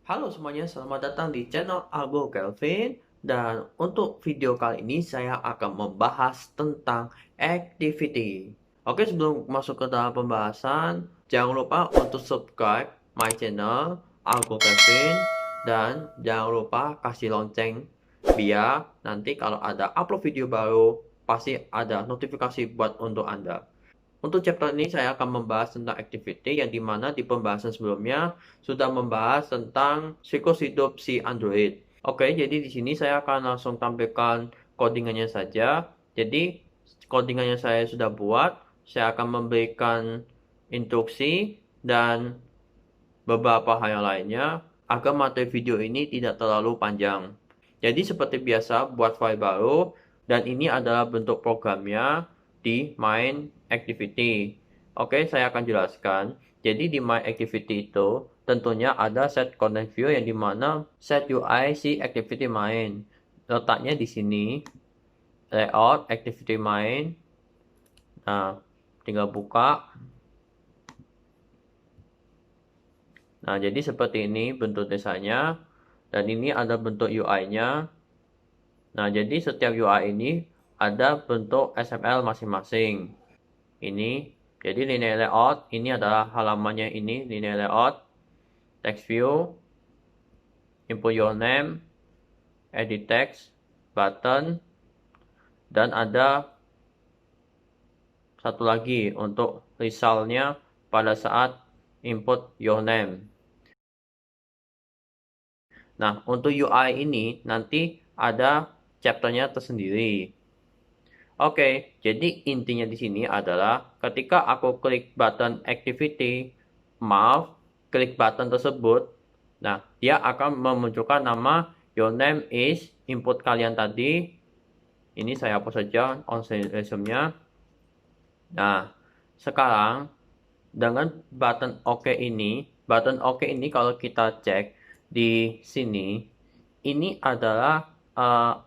Halo semuanya, selamat datang di channel Algo Kelvin. Dan untuk video kali ini saya akan membahas tentang activity. Oke, sebelum masuk ke dalam pembahasan, jangan lupa untuk subscribe my channel Algo Kelvin. Dan jangan lupa kasih lonceng biar nanti kalau ada upload video baru pasti ada notifikasi buat untuk Anda. Untuk chapter ini saya akan membahas tentang activity yang dimana di pembahasan sebelumnya sudah membahas tentang siklus hidup si Android. Oke, jadi di sini saya akan langsung tampilkan codingannya saja. Jadi codingannya saya sudah buat. Saya akan memberikan instruksi dan beberapa hal yang lainnya agar materi video ini tidak terlalu panjang. Jadi seperti biasa buat file baru dan ini adalah bentuk programnya di main activity. Oke, saya akan jelaskan. Jadi di my activity itu tentunya ada set content view yang dimana set UI si activity main. Letaknya di sini layout activity main. Nah, tinggal buka. Nah, jadi seperti ini bentuk desainnya. Dan ini ada bentuk UI-nya. Nah, jadi setiap UI ini ada bentuk XML masing-masing. Ini, jadi linear layout, ini adalah halamannya ini, linear layout, text view, input your name, edit text, button, dan ada satu lagi untuk result-nya pada saat input your name. Nah, untuk UI ini nanti ada chapternya tersendiri. Oke, jadi intinya di sini adalah ketika aku klik button activity, maaf, klik button tersebut, nah dia akan memunculkan nama your name is input kalian tadi. Ini saya hapus saja on resume-nya. Nah, sekarang dengan button OK ini kalau kita cek di sini, ini adalah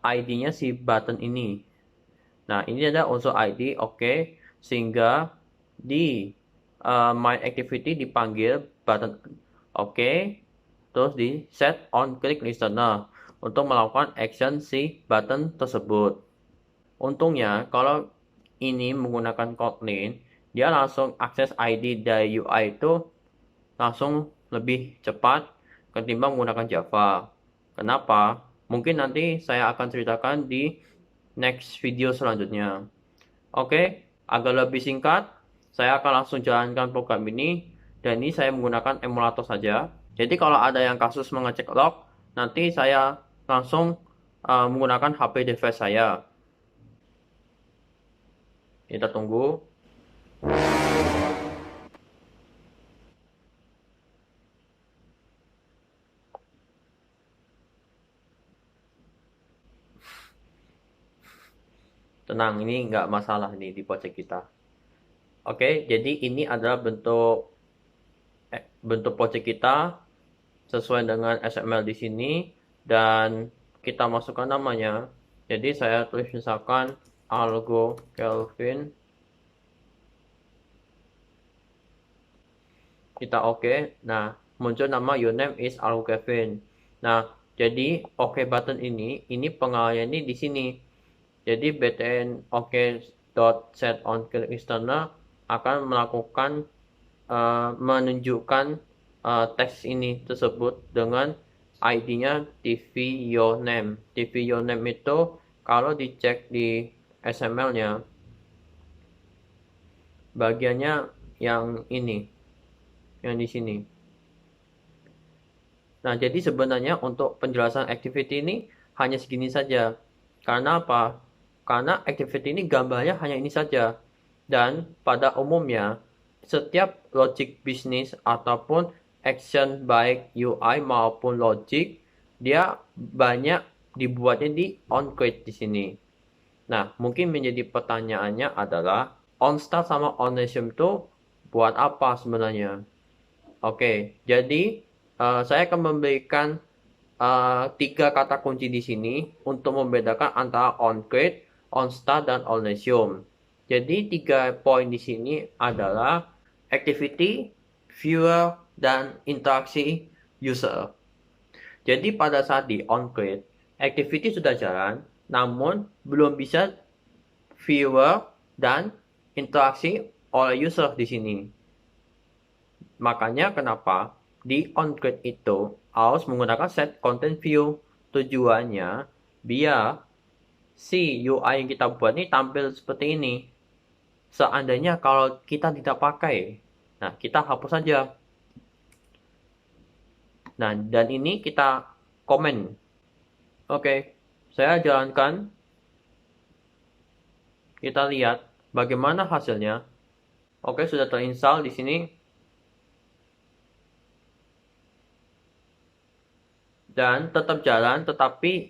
ID-nya si button ini. Nah, ini ada unsur ID, oke, sehingga di my activity dipanggil button oke, terus di set on click listener untuk melakukan action si button tersebut. Untungnya, kalau ini menggunakan Kotlin, dia langsung akses ID dari UI itu langsung lebih cepat ketimbang menggunakan Java. Kenapa? Mungkin nanti saya akan ceritakan di next video selanjutnya. Oke, agar lebih singkat, saya akan langsung jalankan program ini. Dan ini saya menggunakan emulator saja. Jadi kalau ada yang kasus mengecek log, nanti saya langsung menggunakan HP device saya. Kita tunggu. Tenang, ini nggak masalah nih di project kita. Oke, jadi ini adalah bentuk project kita sesuai dengan XML di sini dan kita masukkan namanya. Jadi saya tulis misalkan Algo Kelvin. Kita oke. Nah, muncul nama your name is Algo Kelvin. Nah, jadi oke button ini pengalian ini di sini. Jadi btn set on click listener akan melakukan menunjukkan teks ini tersebut dengan ID-nya TV your name. TV your name itu kalau dicek di XML-nya bagiannya yang ini, yang di sini. Nah, jadi sebenarnya untuk penjelasan activity ini hanya segini saja. Karena apa? Karena activity ini gambarnya hanya ini saja. Dan pada umumnya, setiap logic bisnis ataupun action baik UI maupun logic, dia banyak dibuatnya di onCreate di sini. Nah, mungkin menjadi pertanyaannya adalah onStart sama onResume itu buat apa sebenarnya? Oke, jadi saya akan memberikan 3 kata kunci di sini untuk membedakan antara onCreate, onStart, dan onResume. Jadi 3 poin di sini adalah activity, viewer, dan interaksi user. Jadi pada saat di onCreate, activity sudah jalan, namun belum bisa viewer dan interaksi oleh user di sini. Makanya kenapa di onCreate itu harus menggunakan set content view. Tujuannya biar si UI yang kita buat ini tampil seperti ini. Seandainya kalau kita tidak pakai, nah kita hapus saja. Nah, dan ini kita komen. Oke, saya jalankan. Kita lihat bagaimana hasilnya. Oke, sudah terinstall di sini. Dan tetap jalan, tetapi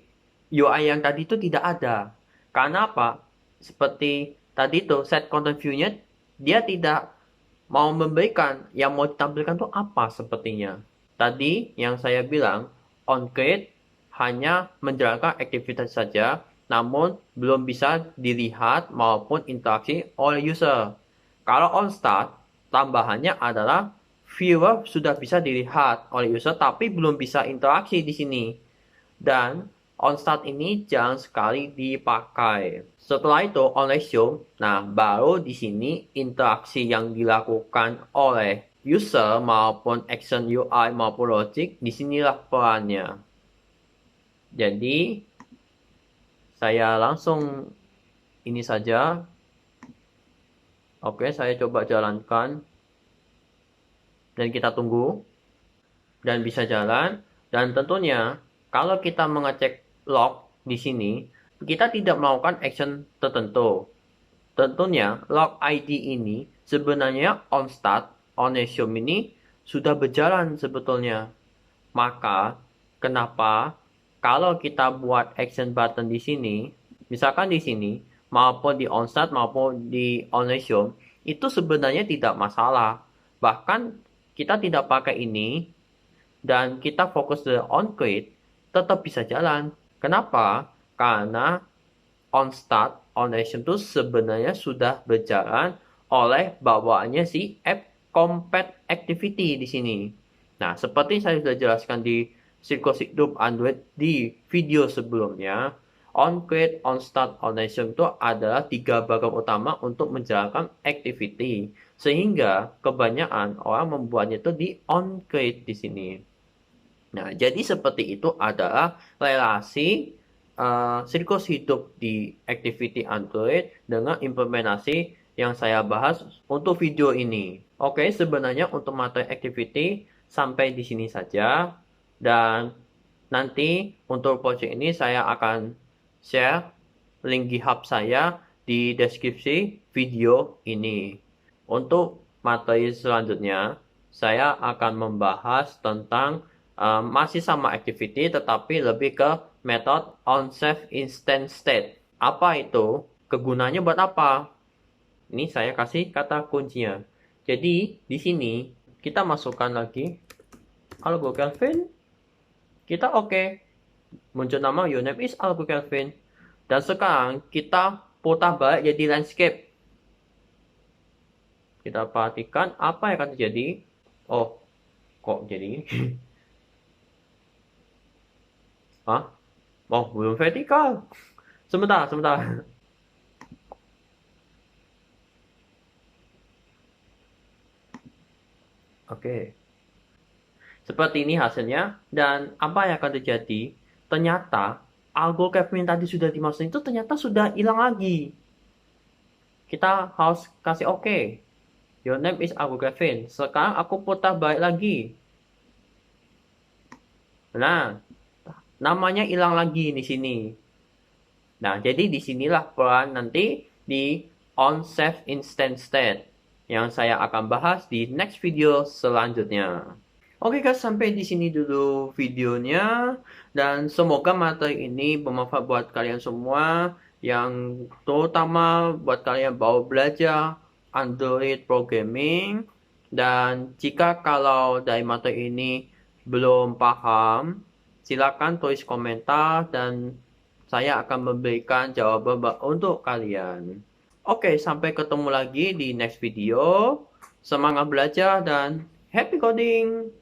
UI yang tadi itu tidak ada. Karena apa? Seperti tadi itu, set content view-nya, dia tidak mau memberikan yang mau ditampilkan itu apa sepertinya. Tadi yang saya bilang, onCreate hanya menjalankan aktivitas saja, namun belum bisa dilihat maupun interaksi oleh user. Kalau onStart, tambahannya adalah viewer sudah bisa dilihat oleh user tapi belum bisa interaksi di sini. Dan onStart ini jarang sekali dipakai. Setelah itu onResume, nah baru di sini interaksi yang dilakukan oleh user maupun action UI maupun logic, disinilah perannya. Jadi saya langsung ini saja. Oke, saya coba jalankan. Dan kita tunggu. Dan bisa jalan. Dan tentunya kalau kita mengecek log di sini, kita tidak melakukan action tertentu. Tentunya log ID ini sebenarnya onStart, onResume ini sudah berjalan sebetulnya. Maka kenapa kalau kita buat action button di sini, misalkan di sini maupun di onStart maupun di onResume, itu sebenarnya tidak masalah. Bahkan kita tidak pakai ini dan kita fokus ke onCreate, tetap bisa jalan. Kenapa? Karena onStart, onResume itu sebenarnya sudah berjalan oleh bawaannya si app Compat Activity di sini. Nah, seperti saya sudah jelaskan di siklus hidup Android di video sebelumnya, onCreate, onStart, onResume itu adalah 3 bagian utama untuk menjalankan activity. Sehingga kebanyakan orang membuatnya itu di onCreate di sini. Nah, jadi seperti itu adalah relasi siklus hidup di activity Android dengan implementasi yang saya bahas untuk video ini. Oke, sebenarnya untuk materi activity sampai di sini saja. Dan nanti untuk project ini saya akan share link GitHub saya di deskripsi video ini. Untuk materi selanjutnya, saya akan membahas tentang masih sama activity tetapi lebih ke method onSafe instant state. Apa itu? Kegunaannya buat apa? Ini saya kasih kata kuncinya. Jadi di sini kita masukkan lagi Algo Kelvin. Kita oke. Muncul nama your name is Algo Kelvin. Dan sekarang kita putar balik jadi landscape. Kita perhatikan apa yang akan terjadi. Oh, kok jadi Hah? Oh, belum vertikal. Sebentar. Oke. Seperti ini hasilnya. Dan apa yang akan terjadi? Ternyata algo Kevin tadi sudah dimasukin itu ternyata sudah hilang lagi. Kita harus kasih oke. Your name is Algo Kevin. Sekarang aku putar balik lagi. Nah, namanya hilang lagi di sini. Nah, jadi disinilah peran nanti di onSafe instant state yang saya akan bahas di next video selanjutnya. Oke guys, sampai di sini dulu videonya dan semoga materi ini bermanfaat buat kalian semua, yang terutama buat kalian baru belajar Android programming. Dan jika kalau dari materi ini belum paham, silakan tulis komentar dan saya akan memberikan jawaban untuk kalian. Oke, sampai ketemu lagi di next video. Semangat belajar dan happy coding!